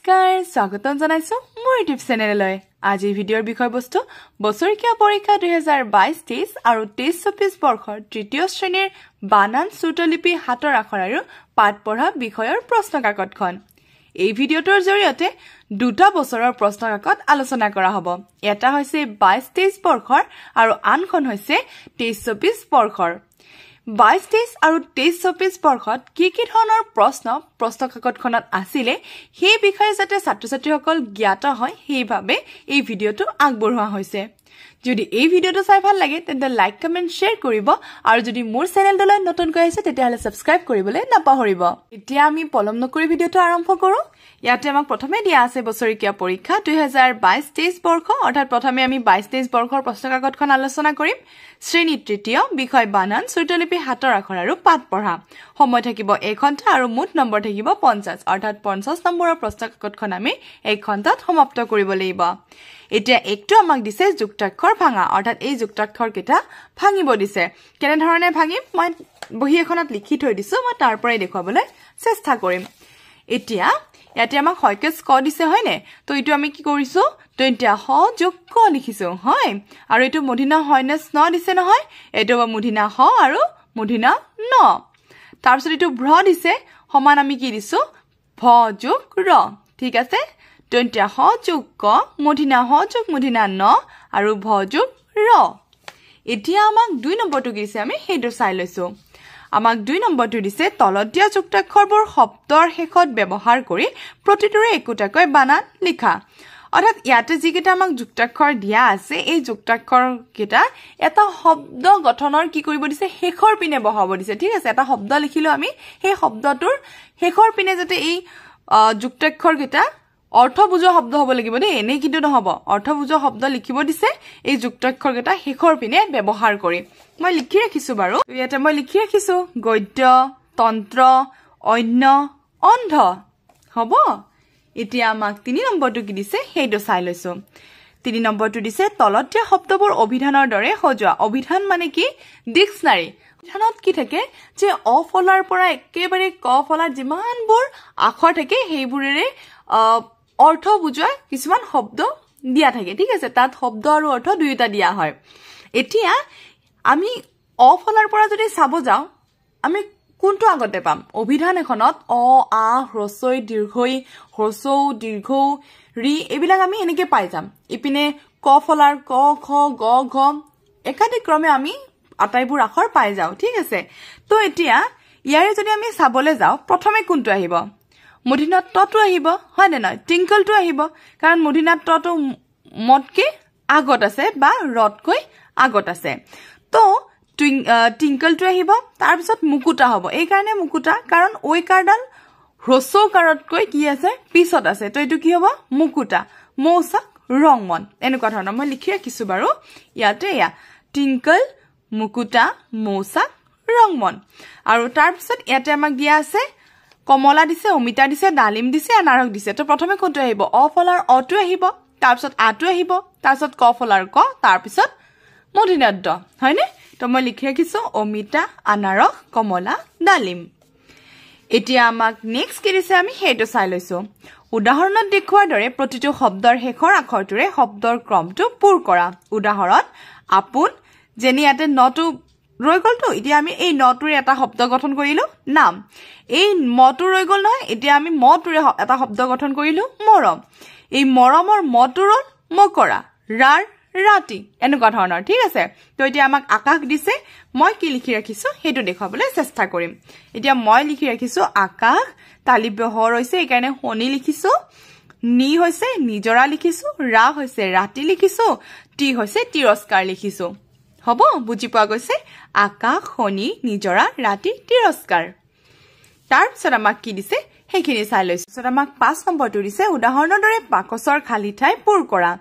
নমস্কাৰ স্বাগতম জনাইছো মোৰ ইউটিউব চেনেললৈ আজি ভিডিঅ'ৰ বিষয়বস্তু বছৰীয়া পৰীক্ষা 2022-23 আৰু 23-24 বৰ্ষৰ তৃতীয় শ্ৰেণীৰ বানান শ্ৰুতলিপি হাতৰ আখৰ আৰু পাঠ পঢ়া বিষয়ৰ প্ৰশ্ন কাকতখন এই ভিডিঅ'টোৰ জৰিয়তে দুটা বছৰৰ প্ৰশ্ন কাকত আলোচনা কৰা হ'ব এটা হৈছে 22-23 বৰ্ষৰ আৰু আনখন হৈছে 23-24 বৰ্ষৰ 22-23 আৰু 23-24 বৰ্ষত কি ধৰণৰ প্ৰশ্ন কাকতখনত আছিলে সেই বিষয়ে যাতে ছাত্ৰ-ছাত্ৰীসকল জ্ঞাত হয় সেইভাবে এই ভিডিঅ'টো আগবঢ়োৱা হৈছে যদি এই ভিডিঅ'টো চাই ভাল লাগে তেন্তে লাইক কমেন্ট শেয়াৰ কৰিব আৰু যদি মোৰ চেনেললৈ নতুনকৈ আহিছে তেতিয়াহলে সাবস্ক্ৰাইব কৰিবলৈ নাপাহৰিব এতিয়া আমি পলম নকৰি ভিডিঅ'টো আৰম্ভ কৰো ইয়াতে আমাক প্ৰথমে দিয়া আছে বছৰীয়া পৰীক্ষা 2022-23 বৰ্ষ অৰ্থাৎ প্ৰথমে আমি 22-23 বৰ্ষৰ প্ৰশ্ন কাকতখন আলোচনা কৰিম শ্ৰেণী তৃতীয় বিষয় বানান শ্ৰুতলিপি হাতৰ আখৰ আৰু পাঠ পঢ়া সময় থাকিব 1 ঘণ্টা আৰু মুঠ নম্বৰ থাকিব 50 অৰ্থাৎ 50 নম্বৰৰ প্ৰশ্ন কাকতখন আমি 1 ঘণ্টাত সমাপ্ত কৰিব লাগিব এতিয়া একটো আমাক দিছে যুক্তাক্ষৰ ভাঙা অৰ্থাৎ এই যুক্তাক্ষৰ কেটা ভাঙিব দিছে কেনে ধৰণে ভাঙিম মই বহি এখনত লিখি থৈ দিছো মই তাৰ পৰাই দেখুৱাবলৈ চেষ্টা কৰিম এতিয়া ইয়াতে আমাক হয়কেছ ক দিছে হয়নে তো ইটো আমি কি কৰিছো তো এতিয়া হ যোগ ক লিখিছো হয় আৰু ইটো মূৰ্ধন্য হয়নে ন দিছে নহয় এটো মূৰ্ধন্য হ আৰু মূৰ্ধন্য ন তাৰপিছত ইটো ভ্ৰ দিছে সমান আমি কি দিছো ভ যোগ ৰ ঠিক আছে তো এতিয়া হ যোগ ক মূৰ্ধন্য হ যোগ মূৰ্ধন্য ন আৰু ভ যোগ ৰ এতিয়া আমাক 2 নম্বৰটো কি দিছে আমি হেটো চাই লৈছো আমাক 2 নম্বৰটো দিছে তলত দিয়া যুক্তাক্ষৰবোৰ শব্দৰ শেষত ব্যৱহাৰ কৰি প্ৰতিটোৰে একোটাকৈ বানান লিখা অৰ্থাৎ ইয়াতে যি কেটা আমাক যুক্তাক্ষৰ দিয়া আছে এই যুক্তাক্ষৰ কেটা এটা শব্দ গঠনৰ কি কৰিব দিছে শেষৰ পিনে বহাব দিছে ঠিক আছে এটা শব্দ লিখিলো আমি সেই শব্দটোৰ শেষৰ পিনে যাতে এই যুক্তাক্ষৰ কেটা অৰ্থ বুজোৱা শব্দ হ'ব লাগিব দেই এনে কিন্তু নহব অৰ্থ বুজোৱা শব্দ লিখিব দিছে এই যুক্তাক্ষৰ কেটা শেষৰ পিনে ব্যৱহাৰ কৰি মই লিখি ৰাখিছো বাৰু ইয়াতে মই লিখি ৰাখিছো গদ্য তন্ত্ৰ অন্য অন্ধ হ'ব এতিয়া আমাক 3 নম্বৰটো কি দিছে হেটো চাই লৈছো 3 নম্বৰটো দিছে তলত দিয়া শব্দবোৰ অভিধানৰ দৰে সজোৱা অভিধান মানে কি ডিক্সনাৰী অভিধানত কি থাকে যে অ ফলাৰ পৰা একেবাৰে ক ফলাৰ যিমানবোৰ আখৰ থাকে সেইবোৰেৰে অৰ্থ বুজোৱা কিছুমান শব্দ দিয়া থাকে ঠিক আছে তাত শব্দ আৰু অৰ্থ দুয়োটা দিয়া হয় এতিয়া আমি অ ফলাৰ পৰা যদি চাব যাও আমি কোনটো আগতে পাম অভিধান এখনত অ আ হ্ৰস্বই দীৰ্ঘই হ্ৰস্বৌ দীৰ্ঘৌ ৰি এবিলাক আমি এনেকে পাই যাম ইপিনে ক ফলাৰ ক খ গ ঘ একাধিক ক্ৰমে আমি আটাইবোৰ আখৰ পাই যাও ঠিক আছে তো এতিয়া ইয়াৰে যদি আমি চাবলৈ যাও প্ৰথমে কোনটো আহিব মূৰ্ধন্য তটো আহিব হয় নে নহয় টিংকলটো আহিব কাৰণ মূৰ্ধন্য তটো মতকে আগত আছে বা ৰতকৈ আগত আছে তো টিংকলটো আহিব তাৰ পিছত মুকুতা হ'ব এই কাৰণে মুকুতা কাৰণ ওই কাৰডাল হ্ৰস্ব কাৰতকৈ কি আছে পিছত আছে তো এটো কি হ'ব মুকুতা মৌসাক ৰংমন এনেকুৱা ধৰণৰ মই লিখি ৰাখিছো বাৰু ইয়াতে টিংকল মুকুতা মৌসাক ৰংমন আৰু তাৰ পিছত ইয়াতে আমাক দিয়া আছে কমলা দিছে অমিতা দিছে ডালিম দিছে আনাৰস দিছে তো প্ৰথমে কোনটো আহিব অ ফলাৰ অটো আহিব তাৰ পিছত আটো আহিব তাৰ পিছত ক ফলাৰ ক তাৰ পিছত মূৰ্ধন্য ড হয়নে তো মই লিখি ৰাখিছো অমিতা আনাৰস কমলা ডালিম এতিয়া আমাক নেক্সট কি দিছে আমি হেটো চাই লৈছো উদাহৰণত দেখুৱাৰ দৰে প্ৰতিটো শব্দৰ শেষৰ আখৰটোৰে শব্দৰ ক্ৰমটো পূৰ কৰা উদাহৰণ আপোন যেনি ইয়াতে নটো ৰৈ গলটো এতিয়া আমি এই নটোৰে এটা শব্দ গঠন কৰিলো নাম এই মটো ৰৈ গল নহয় এতিয়া আমি মটোৰে এটা শব্দ গঠন কৰিলো মৰম এই মৰমৰ মটোৰৰ মকৰা ৰাৰ ৰাতি এনেকুৱা ধৰণৰ ঠিক আছে তো এতিয়া আমাক আকাশ দিছে মই কি লিখি ৰাখিছো হেটো দেখুৱাবলৈ চেষ্টা কৰিম এতিয়া মই লিখি ৰাখিছো আকাশ তালিব্য হ হৈছে এই কাৰণে হনি লিখিছো নি হৈছে নিজৰা লিখিছো ৰা হৈছে ৰাতি লিখিছো টি হৈছে তিৰস্কাৰ লিখিছো হ'ব বুজি পোৱা গৈছে আকাশ হনি নিজৰা ৰাতি তিৰস্কাৰ তাৰ পিছত আমাক কি দিছে হেখিনি চাই লৈছো পিছত আমাক 5 নম্বৰটো দিছে উদাহৰণৰ দৰে বাকচৰ খালি ঠাই পূৰ কৰা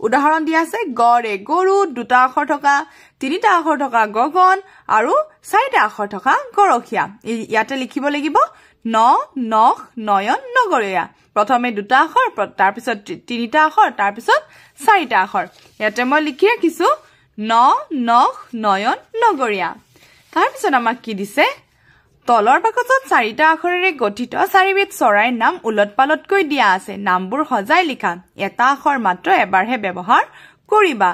উদাহৰণ দিয়া আছে গড়ে গৰু 2টা আখৰ থকা 3টা আখৰ থকা গগন আৰু 4টা আখৰ থকা গৰখীয়া ইয়াতে লিখিব লাগিব ন নখ নয়ন নগৰীয়া প্ৰথমে 2টা আখৰ তাৰ পিছত 3টা আখৰ তাৰ পিছত 4টা আখৰ ইয়াতে মই লিখি ৰাখিছো ন নখ নয়ন নগৰীয়া তাৰ পিছত আমাক কি দিছে তলৰ বাকচত 4টা আখৰেৰে গঠিত 4বিধ চৰাইৰ নাম উলট-পালটকৈ দিয়া আছে নামবোৰ সজাই লিখা এটা আখৰ মাত্ৰ এবাৰহে ব্যৱহাৰ কৰিবা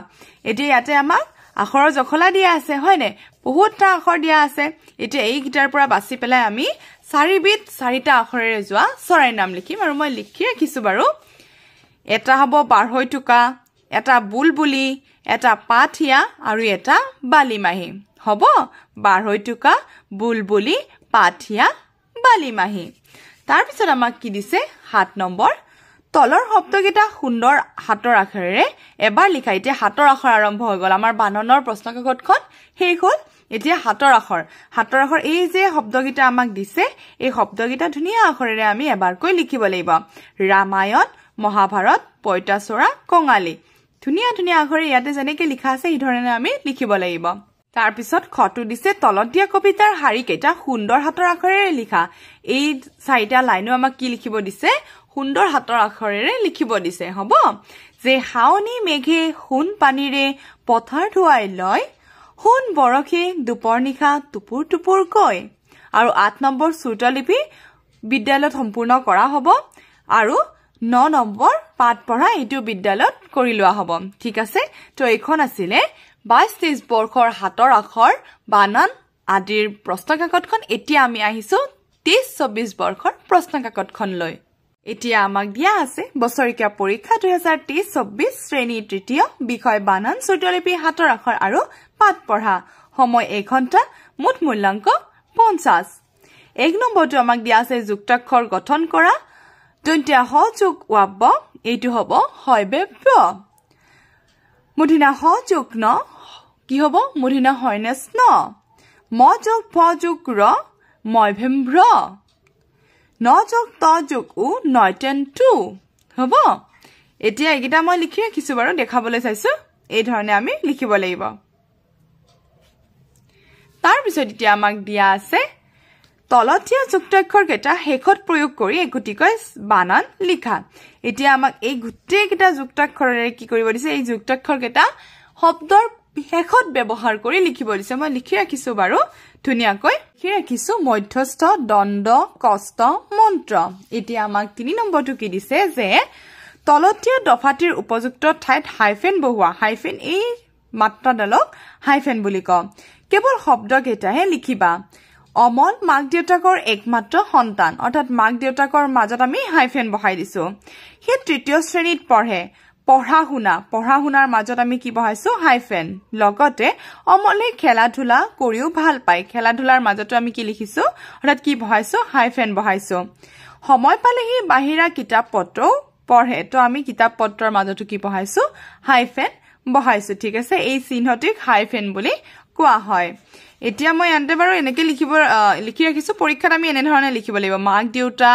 এতিয়া ইয়াতে আমাক আখৰৰ জখলা দিয়া আছে হয়নে বহুতটা আখৰ দিয়া আছে এতিয়া এই গিটাৰ পৰা বাছি পেলাই আমি 4বিধ 4টা আখৰেৰে যোৱা চৰাইৰ নাম লিখিম আৰু মই লিখি ৰাখিছো বাৰু এটা হ'ব বাঢ়ৈ টুকা এটা বুলবুলি এটা পাঠিয়া আৰু এটা বালিমাহী হ'ব বাঢ়ৈ টুকা বুলবুলি পাঠিয়া বালিমাহী তাৰ পিছত আমাক কি দিছে 7 নম্বৰ তলৰ শব্দকেইটা সুন্দৰ হাতৰ আখৰেৰে এবাৰ লিখা এতিয়া হাতৰ আখৰ আৰম্ভ হৈ গল আমাৰ বাননৰ প্ৰশ্ন কাকতখন শেষ হ'ল এতিয়া হাতৰ আখৰ এই যে শব্দকেইটা আমাক দিছে এই শব্দকেইটা ধুনীয়া আখৰেৰে আমি এবাৰকৈ লিখিব লাগিব ৰামায়ণ মহাভাৰত পইতাচোৰা কঙালী ধুনীয়া ধুনীয়া আখৰে ইয়াতে যেনেকৈ লিখা আছে এই ধৰণে আমি লিখিব লাগিব তাৰ পিছত খটো দিছে তলত দিয়া কবিতাৰ শাৰী কেইটা সুন্দৰ হাতৰ আখৰেৰে লিখা এই 4টা লাইনো আমাক কি লিখিব দিছে সুন্দৰ হাতৰ আখৰেৰে লিখিব দিছে হ'ব যে হাওনি মেঘে হুন পানীৰে পথাৰ ধুৱাই লয় হুন বৰখে দুপৰ নিশা টুপুৰ টুপুৰ কয় আৰু 8 নম্বৰ শ্ৰুতলিপি বিদ্যালয়ত সম্পূৰ্ণ কৰা হ'ব আৰু 9 নম্বৰ পাঠ পঢ়া এইটো বিদ্যালয়ত কৰি লোৱা হ'ব ঠিক আছে তো এইখন আছিলে 22-23 বৰ্ষৰ হাতৰ আখৰ বানান আদিৰ প্ৰশ্ন কাকতখন এতিয়া আমি আহিছো 23-24 বৰ্ষৰ প্ৰশ্ন কাকতখন লৈ এতিয়া আমাক দিয়া আছে বছৰিকীয়া পৰীক্ষা 2023-24 শ্ৰেণী তৃতীয় বিষয় বানান শ্ৰুতলিপি হাতৰ আখৰ আৰু পাঠ পঢ়া সময় 1 ঘণ্টা মুঠ মূল্যাংক 50 1 নম্বৰটো আমাক দিয়া আছে যুক্তাক্ষৰ গঠন কৰা দন্ত্য হ যোগ ৱাব এইটো হ'ব হয়বে ব মুধিনা হ যোগ ন কি হ'ব মুধিনা হয়নেস ন ম যোগ ভ যোগ ৰ মই ভেম্ৰ ন যোগ ত যোগ উ নয়টেন টু হ'ব এতিয়া এইকেইটা মই লিখি ৰাখিছো বাৰু দেখাবলৈ চাইছো এই ধৰণে আমি লিখিব লাগিব তাৰ পিছত এতিয়া আমাক দিয়া আছে তলতীয়া যুক্তাক্ষৰ কেইটা শেষত প্ৰয়োগ কৰি একগোটিকৈ বানান লিখা এতিয়া আমাক এই গুটেই কেইটা যুক্তাক্ষৰেৰে কি কৰিব দিছে এই যুক্তাক্ষৰ কেইটা শব্দৰ শেষত ব্যৱহাৰ কৰি লিখিব দিছে মই লিখি ৰাখিছো বাৰু ধুনীয়াকৈ লিখি ৰাখিছো মধ্যস্থ দণ্ড কষ্ট মন্ত্ৰ এতিয়া আমাক 3 নম্বৰটো কি দিছে যে তলতীয়া দফাটিৰ উপযুক্ত ঠাইত হাইফেন বহুৱা হাইফেন এই মাত্ৰাডালক হাইফেন বুলি কওঁ কেৱল শব্দকেইটাহে লিখিবা অমল মাক দেউতাকৰ একমাত্ৰ সন্তান অৰ্থাৎ মাক দেউতাকৰ মাজত আমি হাইফেন বহাই দিছো হে তৃতীয় শ্ৰেণীত পঢ়ে পঢ়া শুনাৰ মাজত আমি কি বহাইছো হাইফেন লগতে অমলে খেলা ধুলা কৰিও ভাল পায় খেলা ধুলাৰ মাজতো আমি কি লিখিছো অৰ্থাৎ কি বহাইছো হাইফেন বহাইছো সময় পালেহি বাহিৰা কিতাপ পত্ৰ পঢ়ে তো আমি কিতাপ পত্ৰৰ মাজতো কি বহাইছো হাইফেন বহাইছো ঠিক আছে এই চিহ্নটিক হাইফেন বুলি কোৱা হয় এতিয়া মই আনতে বাৰু এনেকৈ লিখি ৰাখিছো পৰীক্ষাত আমি এনে ধৰণে লিখিব লাগিব মাক দেউতা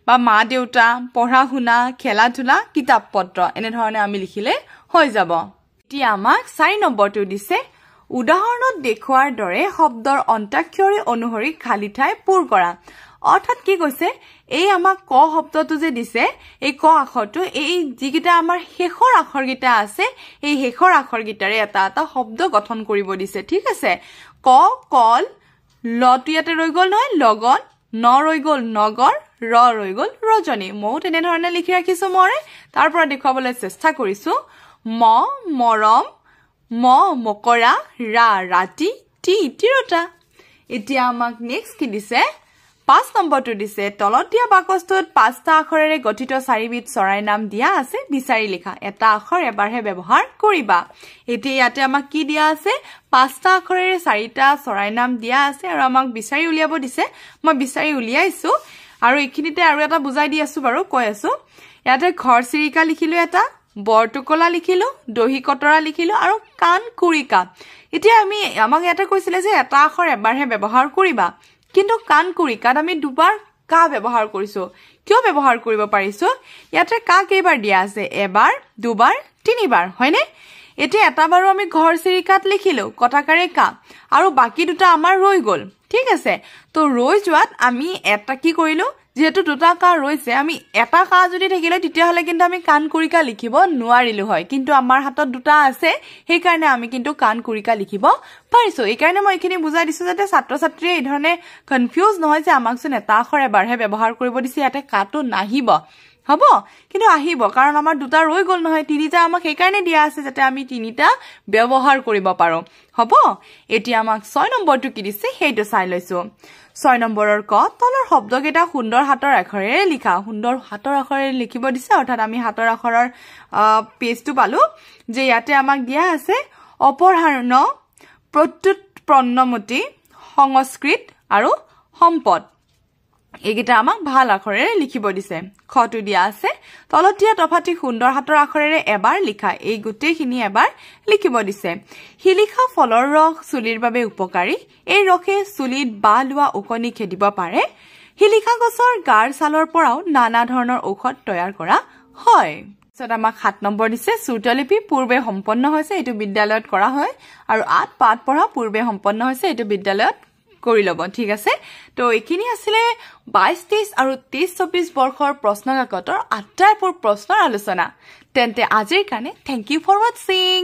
বা মা দেউতা পঢ়া শুনা খেলা ধুলা কিতাপ পত্ৰ এনে ধৰণে আমি লিখিলে হৈ যাব এতিয়া আমাক 4 নম্বৰটো দিছে উদাহৰণত দেখুৱাৰ দৰে শব্দৰ অন্তাক্ষৰী অনুসৰি খালি ঠাই পূৰ কৰা অৰ্থাৎ কি কৈছে এই আমাক ক শব্দটো যে দিছে এই ক আখৰটো এই যিকিটা আমাৰ শেষৰ আখৰগিটা আছে এই শেষৰ আখৰগিটাৰে এটা এটা শব্দ গঠন কৰিব দিছে ঠিক আছে ক কল লটো ইয়াতে ৰৈ গল নহয় লগন ন ৰৈ গল নগৰ ৰ ৰৈ গল ৰজনী মও তেনে ধৰণে লিখি ৰাখিছো মই তাৰ পৰা দেখুৱাবলৈ চেষ্টা কৰিছো ম মৰম ম মকৰা ৰা ৰাতি টি তিৰতা এতিয়া আমাক নেক্সট কি দিছে 5 নম্বৰটো দিছে তলতীয়া বাকচটোত 5টা আখৰেৰে গঠিত 4বিধ চৰাইৰ নাম দিয়া আছে বিচাৰি লিখা এটা আখৰ এবাৰহে ব্যৱহাৰ কৰিবা এতিয়া ইয়াতে আমাক কি দিয়া আছে 5টা আখৰেৰে 4টা চৰাইৰ নাম দিয়া আছে আৰু আমাক বিচাৰি উলিয়াব দিছে মই বিচাৰি উলিয়াইছো আৰু এইখিনিতে আৰু এটা বুজাই দি আছো বাৰু কৈ আছো ইয়াতে ঘৰ চিৰিকা লিখিলো এটা বৰটুকলা লিখিলো দহি কটৰা লিখিলো আৰু কান কুৰিকা এতিয়া আমাক ইয়াতে কৈছিলে যে এটা আখৰ এবাৰহে ব্যৱহাৰ কৰিবা কিন্তু কান কুৰিকাত আমি দুবাৰ কা ব্যৱহাৰ কৰিছো কিয় ব্যৱহাৰ কৰিব পাৰিছো ইয়াতে কা কেইবাৰ দিয়া আছে এবাৰ দুবাৰ তিনিবাৰ হয়নে এতিয়া এটা বাৰো আমি ঘৰ চিৰিকাত লিখিলো কটাকাৰে কা আৰু বাকি দুটা আমাৰ ৰৈ গল ঠিক আছে তো ৰৈ যোৱাত আমি এটা কি কৰিলো যেহেতু দুটা কা ৰৈছে আমি এটা কা যদি থাকিলে তেতিয়া হলে কিন্তু আমি কাণ কুৰিকা লিখিব নোৱাৰিলো হয় কিন্তু আমাৰ হাতত দুটা আছে সেই কাৰণে আমি কিন্তু কাণ কুৰিকা লিখিব পাৰিছো এই কাৰণে মই এখিনি বুজাই দিছো যাতে ছাত্ৰ ছাত্ৰীয়ে এই ধৰণে কনফিউজ নহয় যে আমাকচোন এটা আখৰ এবাৰহে ব্যৱহাৰ কৰিব দিছে ইয়াতে কাটো নাহিব হব কিন্তু আহিব কাৰণ আমাৰ দুটা ৰৈ গল নহয় তিনিটা আমাক এই কাৰণে দিয়া আছে যাতে আমি তিনিটা ব্যৱহাৰ কৰিব পাৰো হব এতিয়া আমাক 6 নম্বৰটো কি দিছে সেইটো চাই লৈছো 6 নম্বৰৰ ক তলৰ শব্দকেইটা সুন্দৰ হাতৰ আখৰেৰে লিখা সুন্দৰ হাতৰ আখৰেৰে লিখিব দিছে অৰ্থাৎ আমি হাতৰ আখৰৰ পেজটো পালো যে ইয়াতে আমাক দিয়া আছে অপৰহাৰ্ণ প্ৰত্যুত প্ৰণমতি সংস্কৃত আৰু সম্পদ এইকেইটা আমাক ভাল আখৰেৰে লিখিব দিছে খটো দিয়া আছে তলত দিয়া তফাতি সুন্দৰ হাতৰ আখৰেৰে এবাৰ লিখা এই গোটেইখিনি এবাৰ লিখিব দিছে হিলিখা ফলৰ ৰস চুলিৰ বাবে উপকাৰী এই ৰসে চুলিত বাল লোৱা ওকনি খেদিব পাৰে হিলিখা গছৰ গাৰ ছালৰ পৰাও নানা ধৰণৰ ঔষধ তৈয়াৰ কৰা হয় সত আমাক 7 নম্বৰ দিছে সুতলিপি পূৰ্বে সম্পন্ন হৈছে এটো বিদ্যালয়ত কৰা হয় আৰু 8 পাঠ পঢ়া পূৰ্বে সম্পন্ন হৈছে এটো বিদ্যালয়ত কৰি লব ঠিক আছে তো এখিনি আছিল 22 23 আৰু 23 24 বৰ্ষৰ প্ৰশ্নকাকতৰ 8টাৰ প্ৰশ্নৰ আলোচনা তেন্তে আজিৰ কাৰণে থ্যাংক ইউ ফৰ ওয়াচিং